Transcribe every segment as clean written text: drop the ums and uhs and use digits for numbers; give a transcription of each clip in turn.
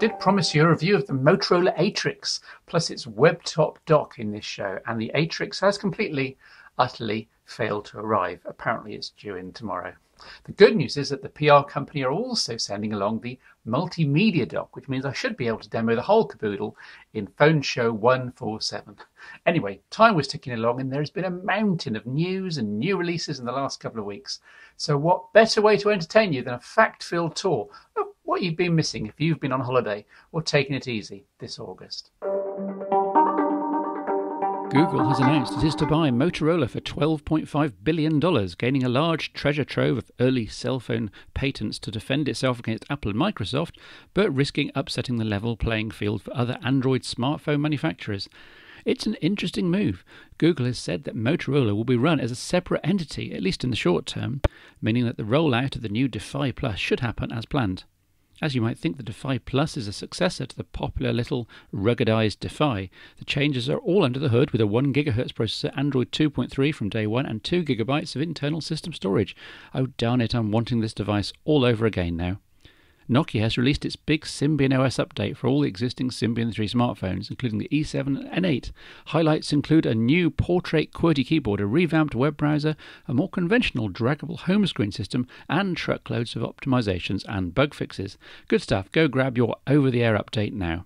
did promise you a review of the Motorola Atrix, plus its web-top dock in this show, and the Atrix has completely, utterly failed to arrive. Apparently it's due in tomorrow. The good news is that the PR company are also sending along the multimedia dock, which means I should be able to demo the whole caboodle in Phone Show 147. Anyway, time was ticking along and there's been a mountain of news and new releases in the last couple of weeks. So what better way to entertain you than a fact-filled tour of what you've been missing if you've been on holiday or taking it easy this August. Google has announced it is to buy Motorola for $12.5 billion, gaining a large treasure trove of early cell phone patents to defend itself against Apple and Microsoft, but risking upsetting the level playing field for other Android smartphone manufacturers. It's an interesting move. Google has said that Motorola will be run as a separate entity, at least in the short term, meaning that the rollout of the new Defy Plus should happen as planned. As you might think, the Defy Plus is a successor to the popular little ruggedized Defy. The changes are all under the hood with a 1 GHz processor, Android 2.3 from day one, and 2 GB of internal system storage. Oh darn it, I'm wanting this device all over again now. Nokia has released its big Symbian OS update for all the existing Symbian 3 smartphones, including the E7 and 8. Highlights include a new portrait QWERTY keyboard, a revamped web browser, a more conventional draggable home screen system, and truckloads of optimizations and bug fixes. Good stuff. Go grab your over-the-air update now.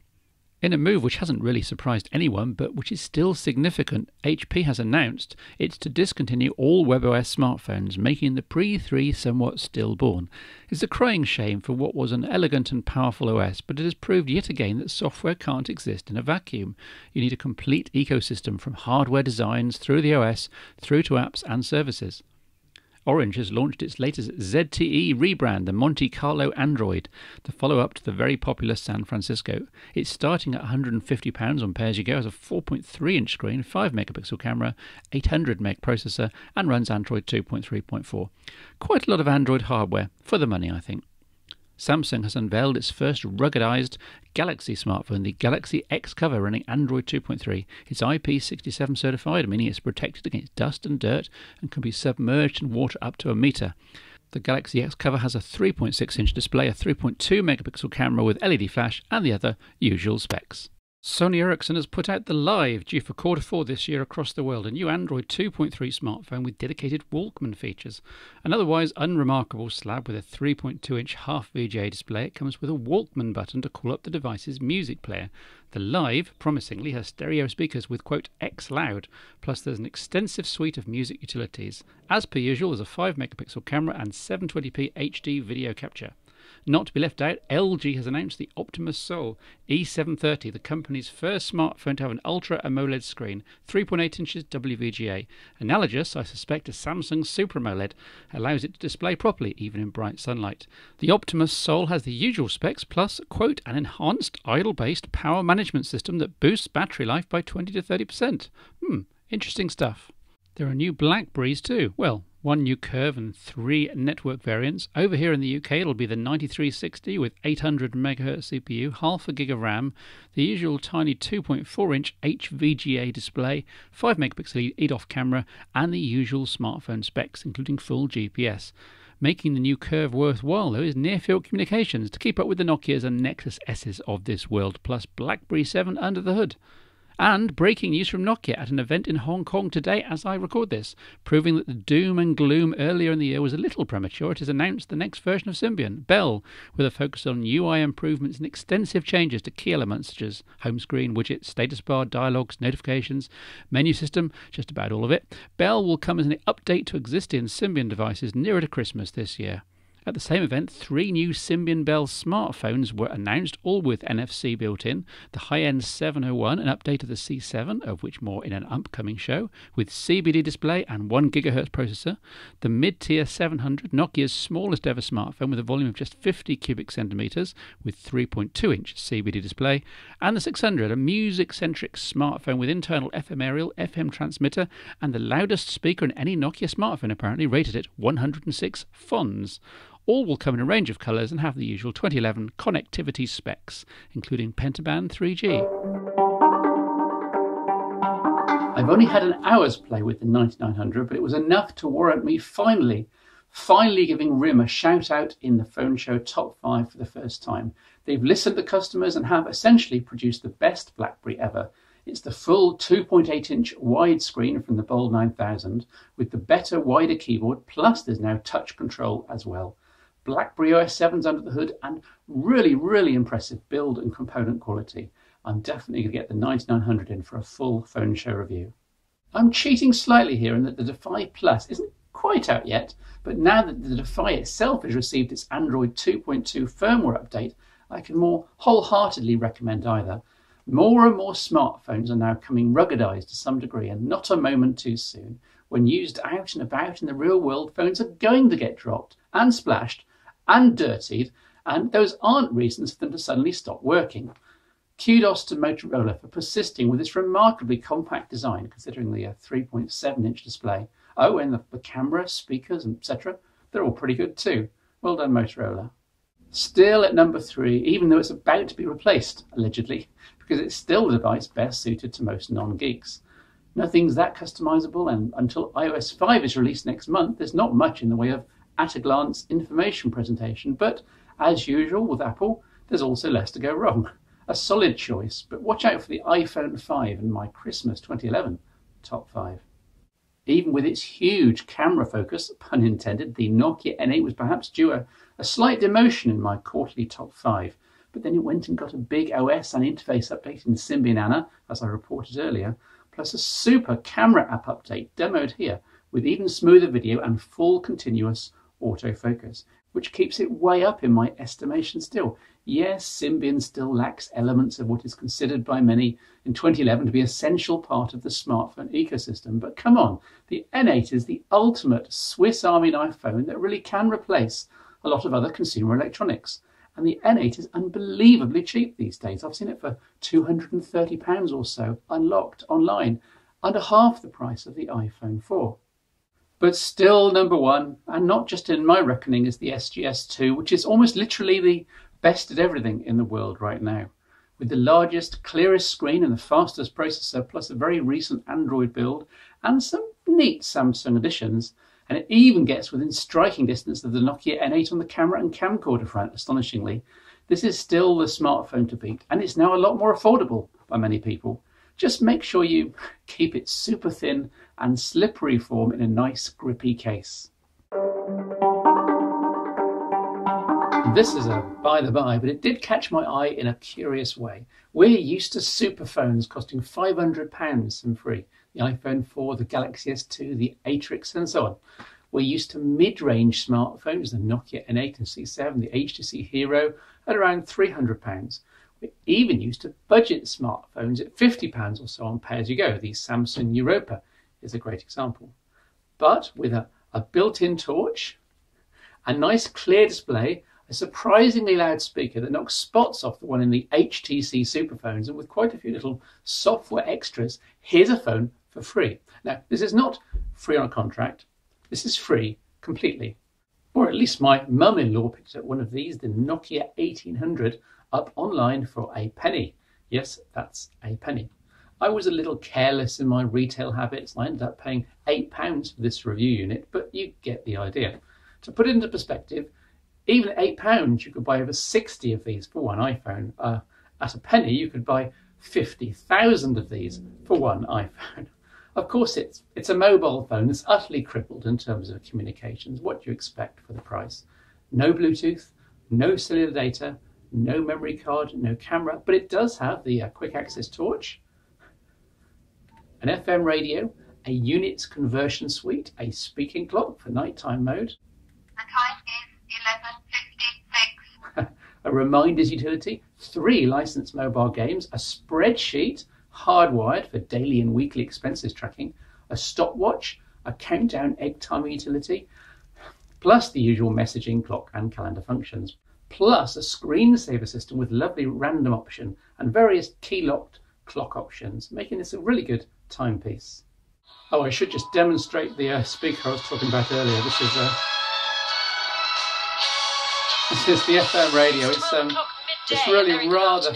In a move which hasn't really surprised anyone, but which is still significant, HP has announced it's to discontinue all webOS smartphones, making the pre-3 somewhat stillborn. It's a crying shame for what was an elegant and powerful OS, but it has proved yet again that software can't exist in a vacuum. You need a complete ecosystem from hardware designs through the OS, through to apps and services. Orange has launched its latest ZTE rebrand, the Monte Carlo Android, the follow-up to the very popular San Francisco. It's starting at £150 on pay-as-you-go, has a 4.3-inch screen, 5-megapixel camera, 800 meg processor, and runs Android 2.3.4. Quite a lot of Android hardware for the money, I think. Samsung has unveiled its first ruggedized Galaxy smartphone, the Galaxy X Cover, running Android 2.3. It's IP67 certified, meaning it's protected against dust and dirt and can be submerged in water up to a meter. The Galaxy X Cover has a 3.6-inch display, a 3.2-megapixel camera with LED flash, and the other usual specs. Sony Ericsson has put out the Live, due for Q4 this year across the world, a new Android 2.3 smartphone with dedicated Walkman features. An otherwise unremarkable slab with a 3.2-inch half VGA display, it comes with a Walkman button to call up the device's music player. The Live, promisingly, has stereo speakers with, quote, X Loud, plus there's an extensive suite of music utilities. As per usual, there's a 5-megapixel camera and 720p HD video capture. Not to be left out, LG has announced the Optimus Soul E730, the company's first smartphone to have an Ultra AMOLED screen, 3.8 inches WVGA. Analogous, I suspect, to Samsung's Super AMOLED, allows it to display properly, even in bright sunlight. The Optimus Soul has the usual specs, plus, quote, an enhanced idle-based power management system that boosts battery life by 20 to 30%. Interesting stuff. There are new BlackBerries too. Well, one new curve and 3 network variants. Over here in the UK it'll be the 9360 with 800 MHz CPU, half a gig of RAM, the usual tiny 2.4-inch HVGA display, 5-megapixel EDOF camera, and the usual smartphone specs, including full GPS. Making the new curve worthwhile, though, is near-field communications to keep up with the Nokias and Nexus S's of this world, plus BlackBerry 7 under the hood. And breaking news from Nokia at an event in Hong Kong today as I record this, proving that the doom and gloom earlier in the year was a little premature. It has announced the next version of Symbian, Bell, with a focus on UI improvements and extensive changes to key elements such as home screen, widgets, status bar, dialogues, notifications, menu system, just about all of it. Bell will come as an update to existing Symbian devices nearer to Christmas this year. At the same event, 3 new Symbian Bell smartphones were announced, all with NFC built in. The high-end 701, an update of the C7, of which more in an upcoming show, with CBD display and 1 GHz processor. The mid-tier 700, Nokia's smallest ever smartphone with a volume of just 50 cubic centimeters, with 3.2-inch CBD display. And the 600, a music-centric smartphone with internal FM aerial, FM transmitter, and the loudest speaker in any Nokia smartphone, apparently, rated at 106 FONs. All will come in a range of colours and have the usual 2011 connectivity specs, including pentaband 3G. I've only had an hour's play with the 9900, but it was enough to warrant me finally finally giving RIM a shout out in the Phone Show Top 5 for the first time. They've listened to customers and have essentially produced the best BlackBerry ever. It's the full 2.8-inch widescreen from the Bold 9000 with the better, wider keyboard, plus there's now touch control as well. BlackBerry OS 7's under the hood and really impressive build and component quality. I'm definitely going to get the 9900 in for a full Phone Show review. I'm cheating slightly here in that the Defy Plus isn't quite out yet, but now that the Defy itself has received its Android 2.2 firmware update, I can more wholeheartedly recommend either. More and more smartphones are now coming ruggedized to some degree, and not a moment too soon. When used out and about in the real world, phones are going to get dropped and splashed and dirtied, and those aren't reasons for them to suddenly stop working. Kudos to Motorola for persisting with its remarkably compact design, considering the 3.7-inch display. Oh, and the camera, speakers, etc., they're all pretty good too. Well done, Motorola. Still at number 3, even though it's about to be replaced, allegedly, because it's still the device best suited to most non-geeks. Nothing's that customizable, and until iOS 5 is released next month, there's not much in the way of at-a-glance information presentation, but as usual with Apple, there's also less to go wrong. A solid choice, but watch out for the iPhone 5 and my Christmas 2011 top 5. Even with its huge camera focus, pun intended, the Nokia N8 was perhaps due a slight demotion in my quarterly top 5, but then it went and got a big OS and interface update in Symbian Anna, as I reported earlier, plus a super camera app update demoed here, with even smoother video and full continuous autofocus, which keeps it way up in my estimation still. Yes, Symbian still lacks elements of what is considered by many in 2011 to be an essential part of the smartphone ecosystem, but come on, the N8 is the ultimate Swiss Army knife phone that really can replace a lot of other consumer electronics. And the N8 is unbelievably cheap these days. I've seen it for £230 or so, unlocked online, under half the price of the iPhone 4. But still number 1, and not just in my reckoning, is the SGS2, which is almost literally the best at everything in the world right now. With the largest, clearest screen and the fastest processor, plus a very recent Android build, and some neat Samsung additions, and it even gets within striking distance of the Nokia N8 on the camera and camcorder front, astonishingly. This is still the smartphone to beat, and it's now a lot more affordable by many people. Just make sure you keep it super thin and slippery form in a nice grippy case. This is a by the by, but it did catch my eye in a curious way. We're used to super phones costing £500 some free. The iPhone 4, the Galaxy S2, the Atrix and so on. We're used to mid-range smartphones, the Nokia N8 and C7, the HTC Hero at around £300. We're even used to budget smartphones at £50 or so on pay-as-you-go. The Samsung Europa is a great example. But with a built-in torch, a nice clear display, a surprisingly loud speaker that knocks spots off the one in the HTC superphones, and with quite a few little software extras, here's a phone for free. Now, this is not free on a contract. This is free completely. Or at least my mum-in-law picked up one of these, the Nokia 1800, up online for a penny. Yes, that's a penny. I was a little careless in my retail habits. I ended up paying £8 for this review unit, but you get the idea. To put it into perspective, even at £8 you could buy over 60 of these for one iPhone. At a penny you could buy 50,000 of these for one iPhone. Of course it's a mobile phone that's utterly crippled in terms of communications. What do you expect for the price? No Bluetooth, no cellular data, no memory card, no camera, but it does have the quick access torch, an FM radio, a units conversion suite, a speaking clock for nighttime mode. The time is 11:56. A reminders utility, 3 licensed mobile games, a spreadsheet, hardwired for daily and weekly expenses tracking, a stopwatch, a countdown egg timer utility, plus the usual messaging, clock and calendar functions, plus a screensaver system with lovely random option and various key-locked clock options, making this a really good timepiece. Oh, I should just demonstrate the speaker I was talking about earlier. This is the FM radio. It's really rather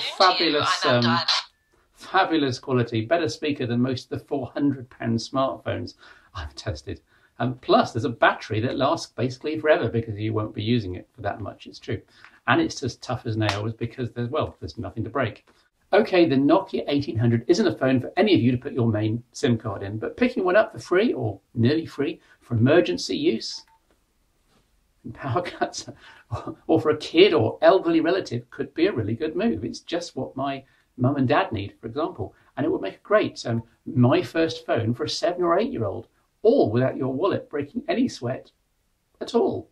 fabulous quality. Better speaker than most of the £400 smartphones I've tested. And plus, there's a battery that lasts basically forever because you won't be using it for that much, it's true. And it's as tough as nails because there's nothing to break. Okay, the Nokia 1800 isn't a phone for any of you to put your main SIM card in, but picking one up for free or nearly free for emergency use, power cuts, or for a kid or elderly relative could be a really good move. It's just what my mum and dad need, for example, and it would make a great my first phone for a 7 or 8 year old, all without your wallet breaking any sweat at all.